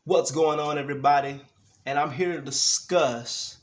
What's going on, everybody? And I'm here to discuss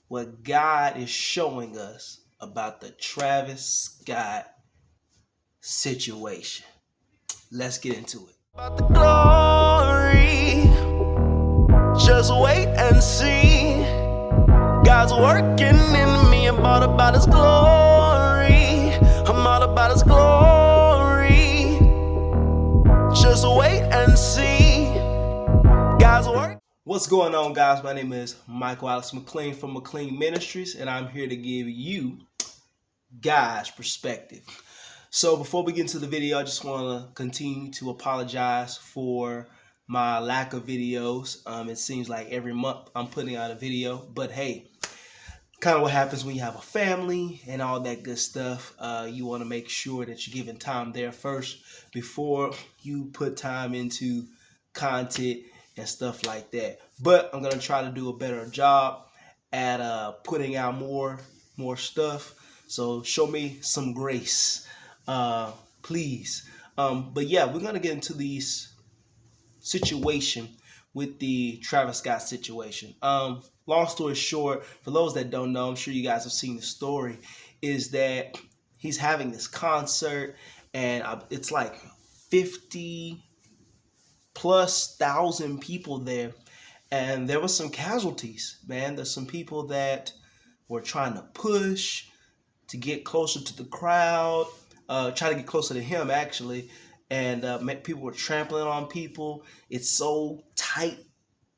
what God is showing us about the Travis Scott situation. Let's get into it. About the glory, just wait and see. God's working in me. I'm all about His glory. I'm all about His glory. Just wait and see. God's work. What's going on, guys? My name is Michael Alex McLean from McLean Ministries, and I'm here to give you God's perspective. So before we get into the video, I just want to continue to apologize for my lack of videos. It seems like every month I'm putting out a video, but hey, kind of what happens when you have a family and all that good stuff. You want to make sure that you're giving time there first before you put time into content and stuff like that. But I'm going to try to do a better job at putting out more stuff. So show me some grace, please. But yeah, we're going to get into these situation with the Travis Scott situation. Long story short, for those that don't know, I'm sure you guys have seen the story, is that he's having this concert and it's like 50 plus thousand people there, and there was some casualties, man. There's some people that were trying to push to get closer to the crowd, try to get closer to him actually, and people were trampling on people. It's so tight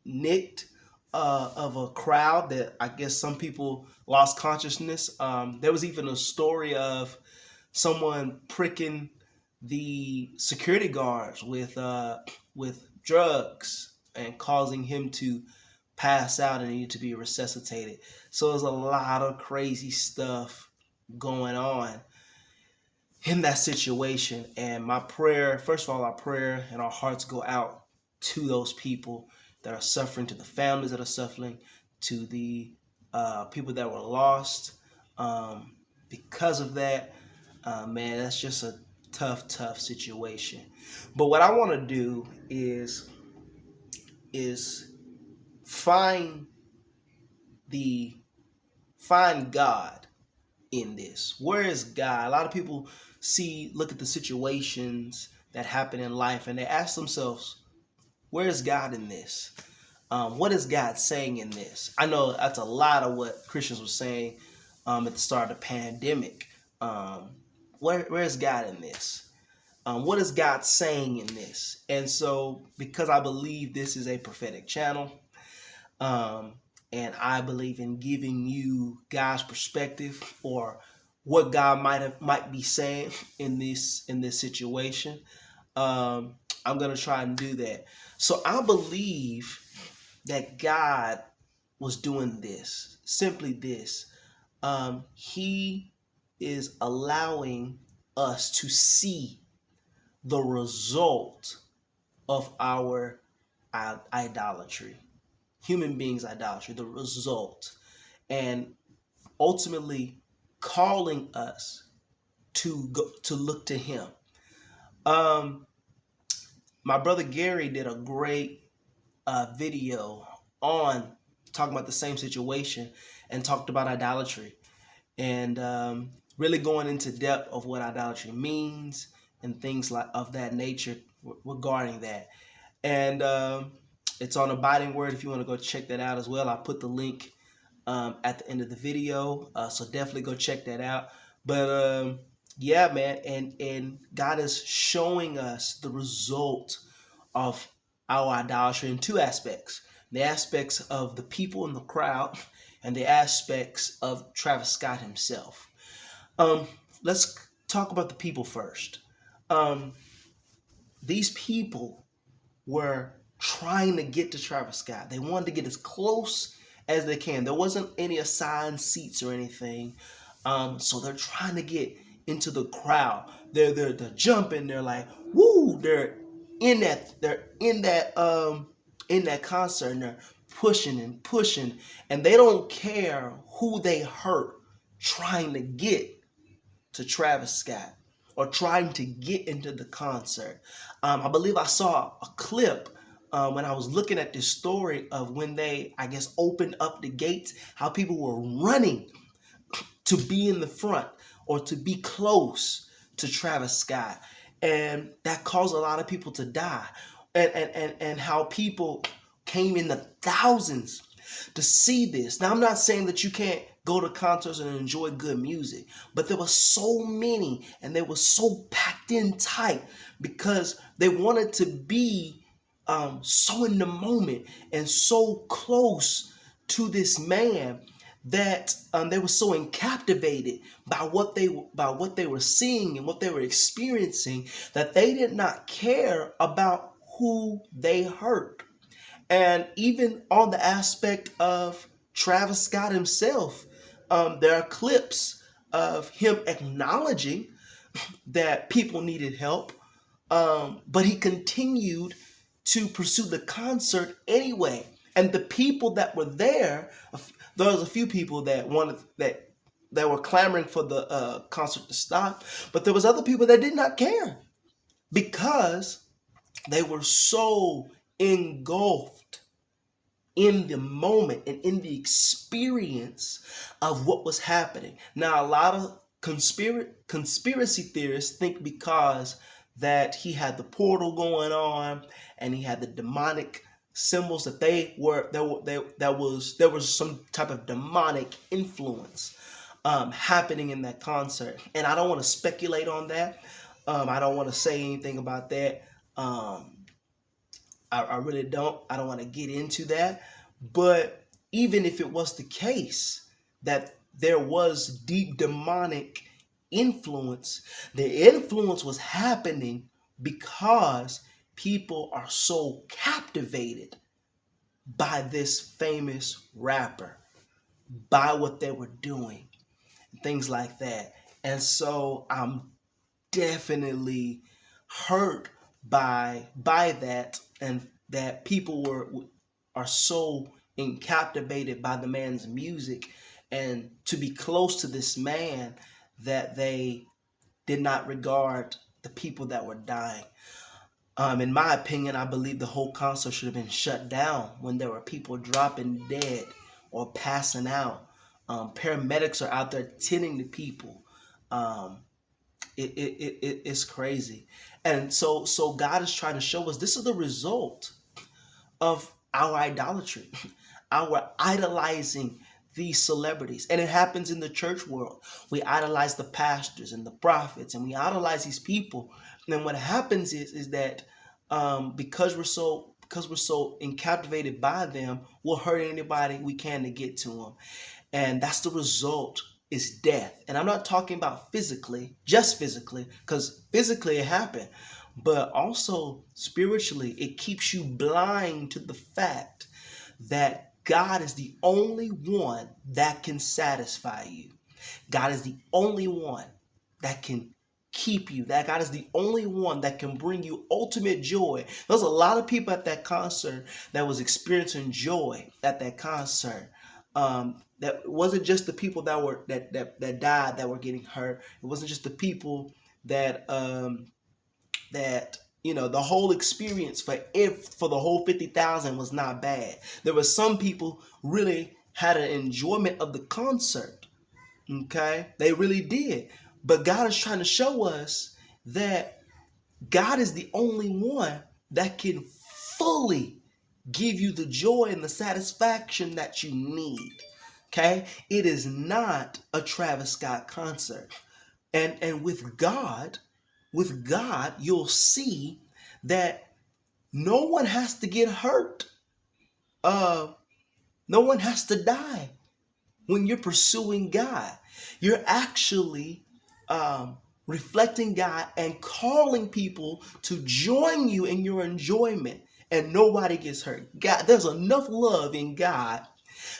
knit of a crowd that I guess some people lost consciousness. There was even a story of someone pricking the security guards with drugs and causing him to pass out and need to be resuscitated. So there's a lot of crazy stuff going on in that situation. And my prayer, first of all, our prayer and our hearts go out to those people that are suffering, to the families that are suffering, to the people that were lost because of that. Man, that's just a tough situation. But what I want to do is find God in this. Where is God? A lot of people look at the situations that happen in life and they ask themselves, where is God in this? What is God saying in this? I know that's a lot of what Christians were saying at the start of the pandemic. Where is God in this? What is God saying in this? And so, because I believe this is a prophetic channel, and I believe in giving you God's perspective or what God might be saying in this situation, I'm gonna try and do that. So I believe that God was doing this, simply this. He is allowing us to see the result of our idolatry, human beings' idolatry, the result, and ultimately calling us to look to Him. My brother Gary did a great video on talking about the same situation and talked about idolatry and really going into depth of what idolatry means and things like of that nature regarding that. And it's on Abiding Word if you want to go check that out as well. I put the link at the end of the video, so definitely go check that out. But yeah, man, and God is showing us the result of our idolatry in two aspects: the aspects of the people in the crowd and the aspects of Travis Scott himself. Let's talk about the people first. These people were trying to get to Travis Scott. They wanted to get as close as they can. There wasn't any assigned seats or anything. So they're trying to get into the crowd. They're jumping. They're like, woo! They're in that concert. And they're pushing and pushing, and they don't care who they hurt trying to get to Travis Scott or trying to get into the concert. I believe I saw a clip when I was looking at this story of when they, I guess, opened up the gates, how people were running to be in the front or to be close to Travis Scott. And that caused a lot of people to die. And how people came in the thousands to see this. Now, I'm not saying that you can't go to concerts and enjoy good music, but there were so many and they were so packed in tight because they wanted to be so in the moment and so close to this man that they were so captivated by what they were seeing and what they were experiencing that they did not care about who they hurt. And even on the aspect of Travis Scott himself, there are clips of him acknowledging that people needed help, but he continued to pursue the concert anyway. And the people that were there was a few people that wanted that were clamoring for the concert to stop, but there was other people that did not care because they were so engulfed in the moment and in the experience of what was happening. Now, a lot of conspiracy theorists think because that he had the portal going on and he had the demonic symbols that there was some type of demonic influence happening in that concert. And I don't want to speculate on that. I don't want to say anything about that. I really don't. I don't want to get into that. But even if it was the case that there was deep demonic influence, the influence was happening because people are so captivated by this famous rapper, by what they were doing, things like that. And so I'm definitely hurt by that, and that people are so captivated by the man's music and to be close to this man that they did not regard the people that were dying. In my opinion, I believe the whole concert should have been shut down when there were people dropping dead or passing out. Paramedics are out there tending to people. It's crazy. And so God is trying to show us this is the result of our idolatry, our idolizing these celebrities. And it happens in the church world. We idolize the pastors and the prophets, and we idolize these people. And then what happens is that because we're so captivated by them, we'll hurt anybody we can to get to them. And that's the result, is death. And I'm not talking about physically, just physically, because physically it happened, but also spiritually, it keeps you blind to the fact that God is the only one that can satisfy you. God is the only one that can keep you. That God is the only one that can bring you ultimate joy. There's a lot of people at that concert that was experiencing joy at that concert. That wasn't just the people that died that were getting hurt. It wasn't just the people that the whole experience for the whole 50,000 was not bad. There were some people really had an enjoyment of the concert. Okay, they really did. But God is trying to show us that God is the only one that can fully give you the joy and the satisfaction that you need. Okay, it is not a Travis Scott concert. And with God, you'll see that no one has to get hurt. No one has to die when you're pursuing God. You're actually reflecting God and calling people to join you in your enjoyment, and nobody gets hurt. God, there's enough love in God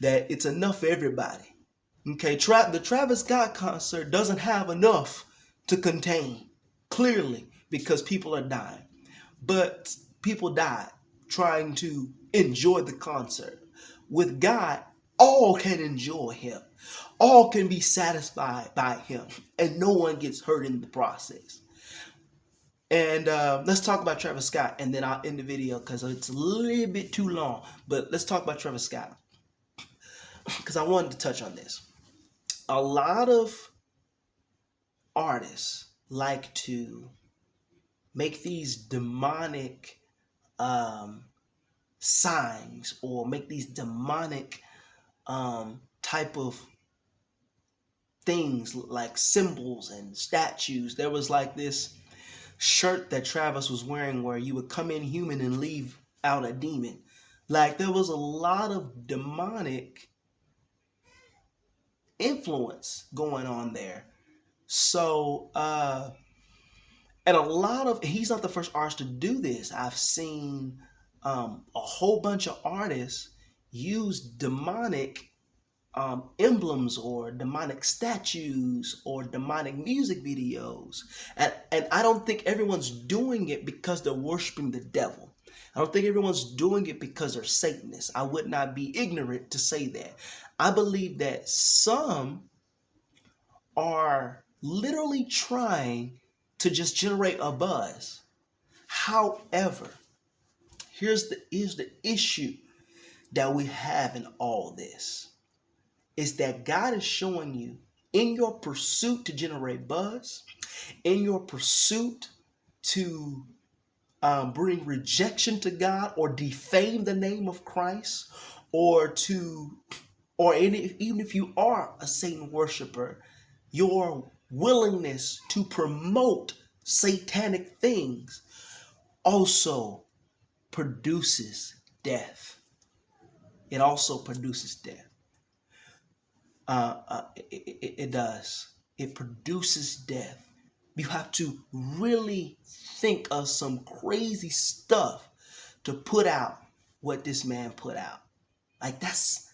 that it's enough for everybody. Okay, the Travis Scott concert doesn't have enough to contain, clearly, because people are dying. But people died trying to enjoy the concert. With God, all can enjoy him. All can be satisfied by him. And no one gets hurt in the process. And let's talk about Travis Scott, and then I'll end the video because it's a little bit too long. But let's talk about Travis Scott because I wanted to touch on this. A lot of artists like to make these demonic signs, or make these demonic type of things like symbols and statues. There was like this shirt that Travis was wearing where you would come in human and leave out a demon. Like, there was a lot of demonic influence going on there. So and a lot of, he's not the first artist to do this. I've seen a whole bunch of artists use demonic emblems or demonic statues or demonic music videos. And I don't think everyone's doing it because they're worshiping the devil. I don't think everyone's doing it because they're Satanists. I would not be ignorant to say that. I believe that some are literally trying to just generate a buzz. However, here's the issue that we have in all this. Is that God is showing you, in your pursuit to generate buzz, in your pursuit to bring rejection to God or defame the name of Christ, even if you are a Satan worshiper, your willingness to promote satanic things also produces death. It also produces death. It does. It produces death. You have to really think of some crazy stuff to put out what this man put out. That's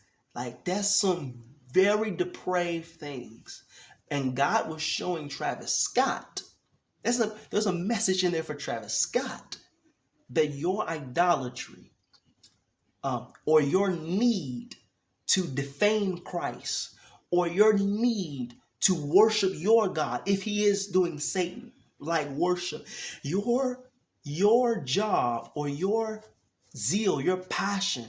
some very depraved things. And God was showing Travis Scott. There's a message in there for Travis Scott that your idolatry or your need to defame Christ, or your need to worship your God, if he is doing Satan like worship, your job or your zeal, your passion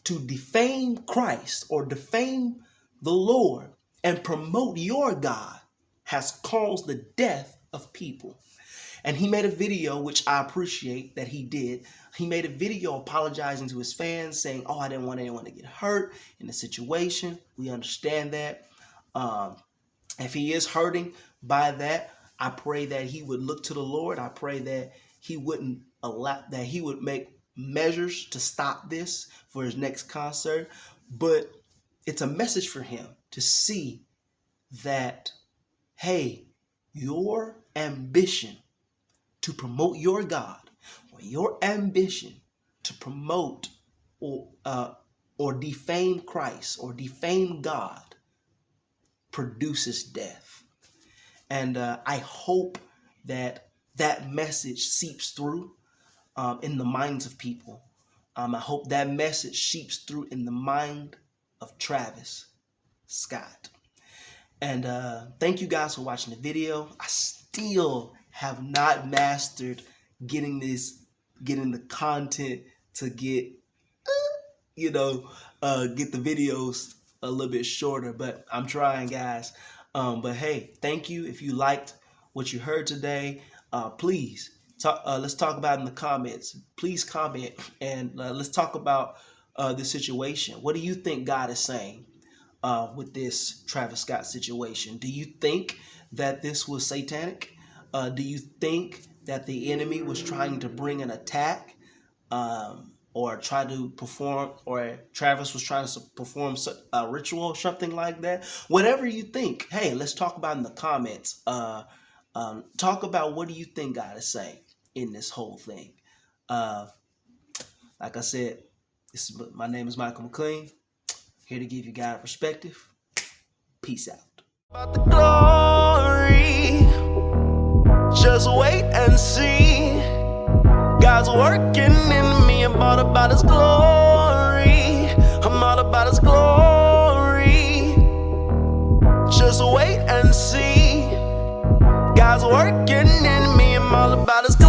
to defame Christ or defame the Lord and promote your God has caused the death of people. And he made a video, which I appreciate that he did. He made a video apologizing to his fans, saying, oh, I didn't want anyone to get hurt in the situation. We understand that. If he is hurting by that, I pray that he would look to the Lord. I pray that he wouldn't allow, that he would make measures to stop this for his next concert. But it's a message for him to see that, hey, your ambition to promote your God, or your ambition to promote or defame Christ or defame God, produces death. And I hope that that message seeps through in the minds of people. I hope that message seeps through in the mind of Travis Scott. And thank you guys for watching the video. I still have not mastered getting the content to get the videos a little bit shorter, but I'm trying, guys. But hey, thank you. If you liked what you heard today, please let's talk about it in the comments. Please comment, and let's talk about this situation. What do you think God is saying with this Travis Scott situation? Do you think that this was satanic? Do you think that the enemy was trying to bring an attack, or try to perform, or Travis was trying to perform a ritual or something like that? Whatever you think, hey, let's talk about it in the comments. Talk about, what do you think God is saying in this whole thing? Like I said, my name is Michael McLean, here to give you God perspective. Peace out. About the glory, just wait and see. God's working in me. I'm all about his glory. I'm all about his glory. Just wait and see. God's working in me. I'm all all about His glory.